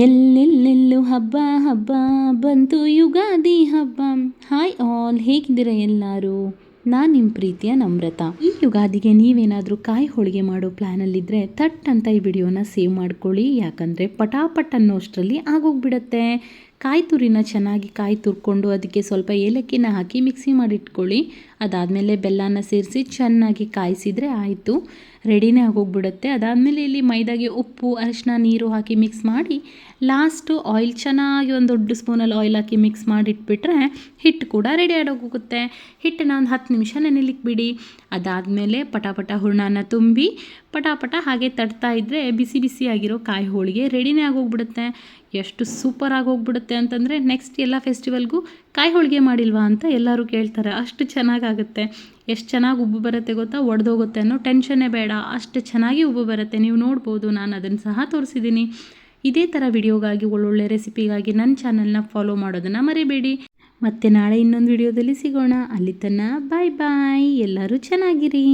ಎಲ್ಲೆಲ್ಲೆಲ್ಲೂ ಹಬ್ಬ ಹಬ್ಬ ಬಂತು ಯುಗಾದಿ ಹಬ್ಬ. ಹಾಯ್ ಆಲ್, ಹೇಗಿದ್ದೀರಾ ಎಲ್ಲರೂ? ನಾನು ನಿಮ್ಮ ಪ್ರೀತಿಯ ನಮ್ರತಾ. ಈ ಯುಗಾದಿಗೆ ನೀವೇನಾದರೂ ಕಾಯಿ ಹೋಳಿಗೆ ಮಾಡೋ ಪ್ಲ್ಯಾನಲ್ಲಿದ್ದರೆ ಥಟ್ ಅಂತ ಈ ವಿಡಿಯೋನ ಸೇವ್ ಮಾಡ್ಕೊಳ್ಳಿ. ಯಾಕಂದರೆ ಪಟಾಪಟ್ ಅನ್ನೋಷ್ಟರಲ್ಲಿ ಆಗೋಗ್ಬಿಡತ್ತೆ. ಕಾಯಿ ತುರಿನ ಚೆನ್ನಾಗಿ ಕಾಯಿ ತುರ್ಕೊಂಡು ಅದಕ್ಕೆ ಸ್ವಲ್ಪ ಏಲಕ್ಕಿನ ಹಾಕಿ ಮಿಕ್ಸಿ ಮಾಡಿಟ್ಕೊಳ್ಳಿ. ಅದಾದಮೇಲೆ ಬೆಲ್ಲನ ಸೇರಿಸಿ ಚೆನ್ನಾಗಿ ಕಾಯಿಸಿದರೆ ಆಯಿತು, ರೆಡಿನೇ ಆಗೋಗ್ಬಿಡುತ್ತೆ. ಅದಾದಮೇಲೆ ಇಲ್ಲಿ ಮೈದಾಗೆ ಉಪ್ಪು, ಅರಿಶಿನ, ನೀರು ಹಾಕಿ ಮಿಕ್ಸ್ ಮಾಡಿ ಲಾಸ್ಟು ಆಯಿಲ್ ಚೆನ್ನಾಗಿ ಒಂದು ದೊಡ್ಡ ಸ್ಪೂನಲ್ಲಿ ಆಯಿಲ್ ಹಾಕಿ ಮಿಕ್ಸ್ ಮಾಡಿಟ್ಬಿಟ್ರೆ ಹಿಟ್ಟು ಕೂಡ ರೆಡಿ ಆಗೋಗುತ್ತೆ. ಹಿಟ್ಟನ್ನು ಒಂದು 10 ನಿಮಿಷ ನೆನೆಲಿಕ್ಕೆ ಬಿಡಿ. ಅದಾದಮೇಲೆ ಪಟಾಪಟ ಹೂರ್ಣನ ತುಂಬಿ ಪಟಾಪಟ ಹಾಗೆ ತಡ್ತಾ ಇದ್ದರೆ ಬಿಸಿ ಬಿಸಿಯಾಗಿರೋ ಕಾಯಿ ಹೋಳಿಗೆ ರೆಡಿನೇ ಆಗೋಗ್ಬಿಡುತ್ತೆ. ಎಷ್ಟು ಸೂಪರ್ ಆಗೋಗ್ಬಿಡುತ್ತೆ ಅಂತಂದರೆ ನೆಕ್ಸ್ಟ್ ಎಲ್ಲ ಫೆಸ್ಟಿವಲ್ಗೂ ಕಾಯಿ ಹೋಳಿಗೆ ಮಾಡಿಲ್ವಾ ಅಂತ ಎಲ್ಲರೂ ಕೇಳ್ತಾರೆ. ಅಷ್ಟು ಚೆನ್ನಾಗಾಗುತ್ತೆ. ಎಷ್ಟು ಚೆನ್ನಾಗಿ ಉಬ್ಬು ಬರುತ್ತೆ ಗೊತ್ತಾ, ಒಡೆದೋಗುತ್ತೆ ಅನ್ನೋ ಟೆನ್ಷನ್ನೇ ಬೇಡ, ಅಷ್ಟು ಚೆನ್ನಾಗಿ ಉಬ್ಬು ಬರುತ್ತೆ. ನೀವು ನೋಡ್ಬೋದು, ನಾನು ಅದನ್ನು ಸಹ ತೋರಿಸಿದ್ದೀನಿ. ಇದೇ ಥರ ವಿಡಿಯೋಗಾಗಿ, ಒಳ್ಳೊಳ್ಳೆ ರೆಸಿಪಿಗಾಗಿ ನನ್ನ ಚಾನಲ್ನ ಫಾಲೋ ಮಾಡೋದನ್ನು ಮರಿಬೇಡಿ. ಮತ್ತೆ ನಾಳೆ ಇನ್ನೊಂದು ವಿಡಿಯೋದಲ್ಲಿ ಸಿಗೋಣ. ಅಲ್ಲಿ ತನಕ ಬಾಯ್ ಬಾಯ್, ಎಲ್ಲರೂ ಚೆನ್ನಾಗಿರಿ.